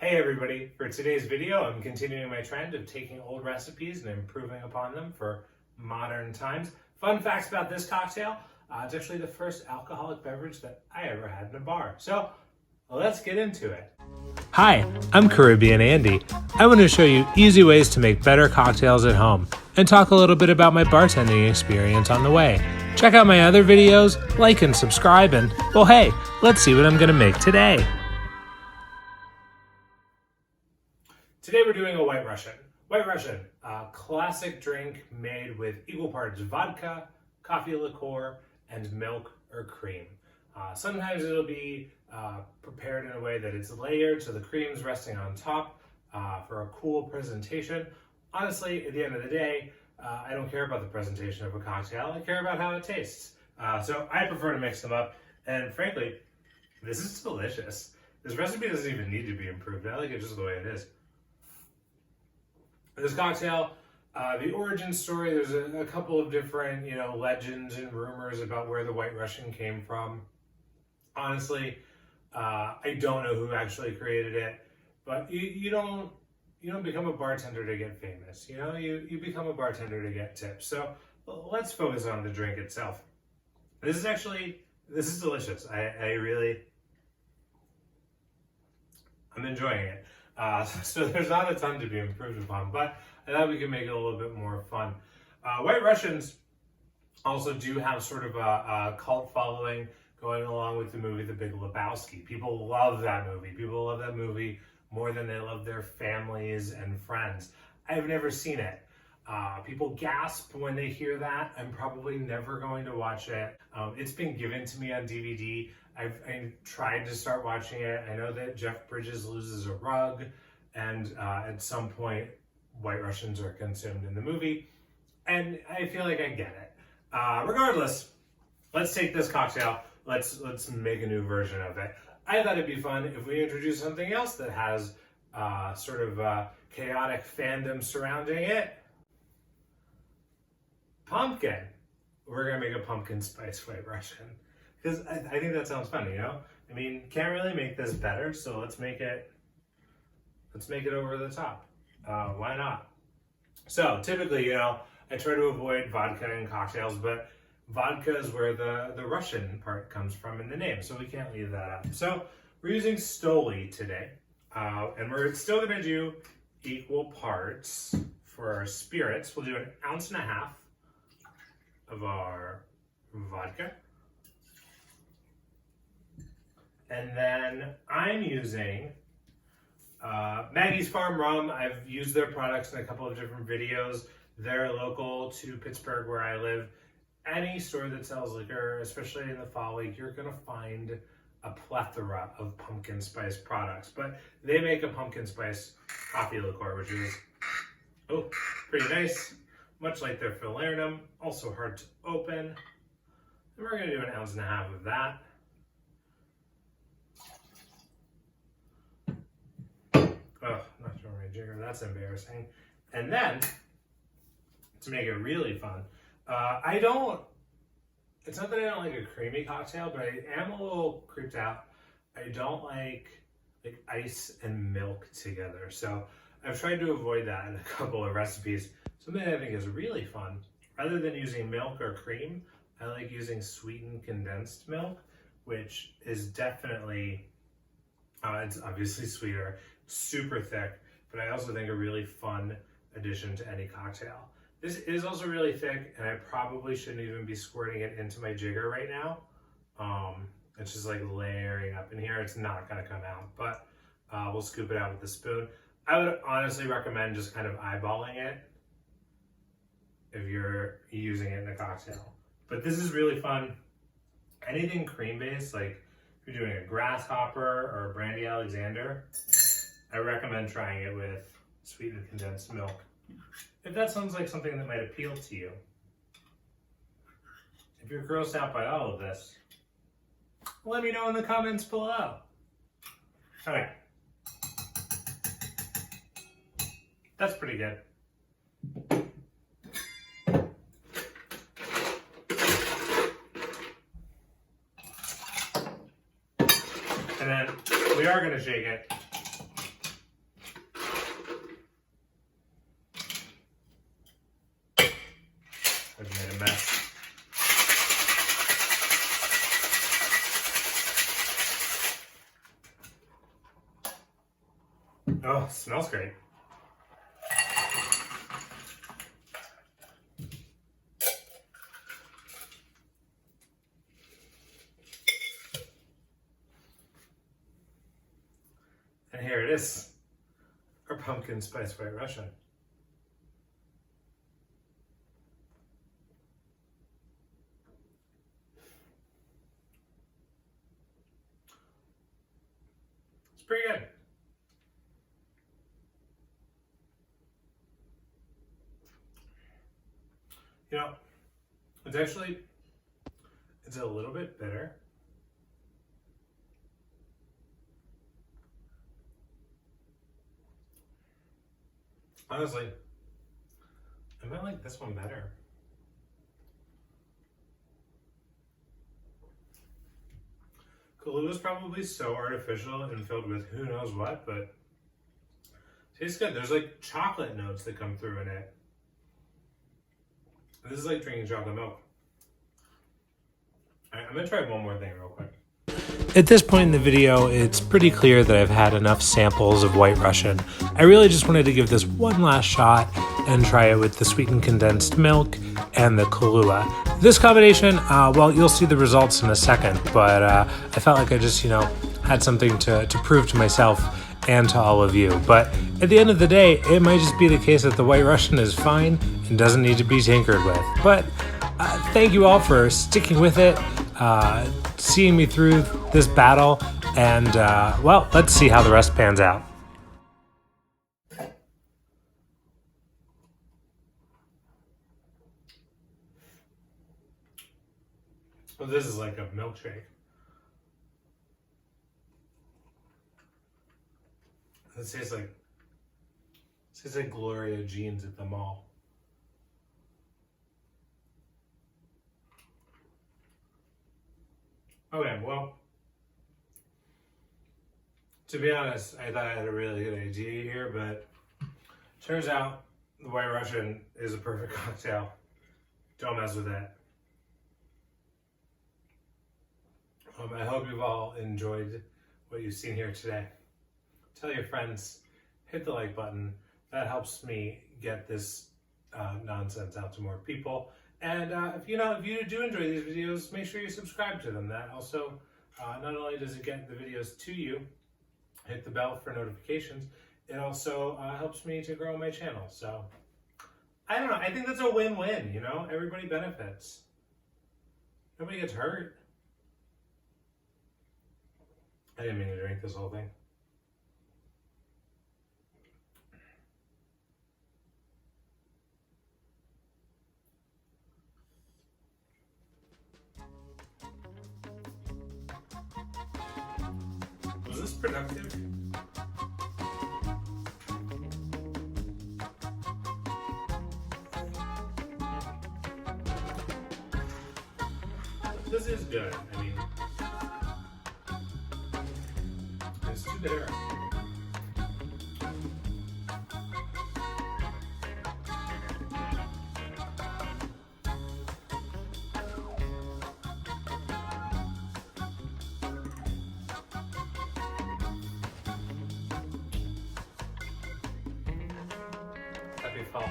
Hey everybody, for today's video I'm continuing my trend of taking old recipes and improving upon them for modern times. Fun facts about this cocktail, it's actually the first alcoholic beverage that I ever had in a bar. So let's get into it. Hi, I'm Caribbean Andy. I want to show you easy ways to make better cocktails at home and talk a little bit about my bartending experience on the way. Check out my other videos, like and subscribe, and well hey, let's see what I'm going to make today. Today we're doing a White Russian. White Russian, a classic drink made with equal parts vodka, coffee liqueur, and milk or cream. Sometimes it'll be prepared in a way that it's layered so the cream's resting on top for a cool presentation. Honestly, at the end of the day, I don't care about the presentation of a cocktail, I care about how it tastes. So I prefer to mix them up, and frankly, this is delicious. This recipe doesn't even need to be improved. I like it just the way it is. This cocktail, the origin story, there's a couple of different, legends and rumors about where the White Russian came from. Honestly, I don't know who actually created it, but you don't become a bartender to get famous. You become a bartender to get tips. So let's focus on the drink itself. This is delicious. I'm enjoying it. So there's not a ton to be improved upon, but I thought we could make it a little bit more fun. White Russians also do have sort of a cult following going along with the movie The Big Lebowski. People love that movie. People love that movie more than they love their families and friends. I've never seen it. People gasp when they hear that. I'm probably never going to watch it. It's been given to me on DVD. I tried to start watching it. I know that Jeff Bridges loses a rug, and at some point, White Russians are consumed in the movie, and I feel like I get it. Regardless, let's take this cocktail. Let's make a new version of it. I thought it'd be fun if we introduce something else that has sort of chaotic fandom surrounding it. Pumpkin. We're gonna make a pumpkin spice White Russian. Because I think that sounds fun, I mean, can't really make this better, so let's make it over the top. Why not? So typically, I try to avoid vodka in cocktails, but vodka is where the Russian part comes from in the name, so we can't leave that out. So we're using Stoli today, and we're still gonna do equal parts for our spirits. We'll do 1.5 ounces of our vodka. And then I'm using Maggie's Farm Rum. I've used their products in a couple of different videos. They're local to Pittsburgh where I live. Any store that sells liquor, especially in the fall week, you're gonna find a plethora of pumpkin spice products. But they make a pumpkin spice coffee liqueur, which is pretty nice. Much like their Falernum, also hard to open. And we're gonna do 1.5 ounces of that. Oh, not showing my jigger, that's embarrassing. And then, to make it really fun, it's not that I don't like a creamy cocktail, but I am a little creeped out. I don't like ice and milk together. So I've tried to avoid that in a couple of recipes. Something I think is really fun, rather than using milk or cream, I like using sweetened condensed milk, which is definitely, it's obviously sweeter, super thick, but I also think a really fun addition to any cocktail. This is also really thick, and I probably shouldn't even be squirting it into my jigger right now. It's just like layering up in here. It's not gonna come out, but we'll scoop it out with a spoon. I would honestly recommend just kind of eyeballing it if you're using it in a cocktail. But this is really fun. Anything cream-based, like if you're doing a grasshopper or a brandy Alexander, I recommend trying it with sweetened condensed milk. If that sounds like something that might appeal to you. If you're grossed out by all of this, let me know in the comments below. All right. That's pretty good. And then we are going to shake it Oh, it smells great. And here it is, our pumpkin spice White Russian. It's pretty good. You know, it's a little bit bitter. Honestly, I might like this one better. Kahlua is probably so artificial and filled with who knows what, but it tastes good. There's like chocolate notes that come through in it. This is like drinking chocolate milk. All right, I'm gonna try one more thing real quick. At this point in the video, it's pretty clear that I've had enough samples of White Russian. I really just wanted to give this one last shot and try it with the sweetened condensed milk and the Kahlua. This combination, well, you'll see the results in a second, but I felt like I just, had something to prove to myself and to all of you. But at the end of the day, it might just be the case that the White Russian is fine and doesn't need to be tinkered with. But thank you all for sticking with it, seeing me through this battle, and well, let's see how the rest pans out. Well, this is like a milkshake. It tastes like Gloria jeans at the mall. Okay, well, to be honest, I thought I had a really good idea here, but turns out the White Russian is a perfect cocktail. Don't mess with that. I hope you've all enjoyed what you've seen here today. Tell your friends, hit the like button. That helps me get this nonsense out to more people. And if you do enjoy these videos, make sure you subscribe to them. That also, not only does it get the videos to you, hit the bell for notifications, it also helps me to grow my channel. So, I don't know, I think that's a win-win, Everybody benefits. Nobody gets hurt. I didn't mean to drink this whole thing. Was this productive? This is good. I mean, it's too bitter. Happy fall.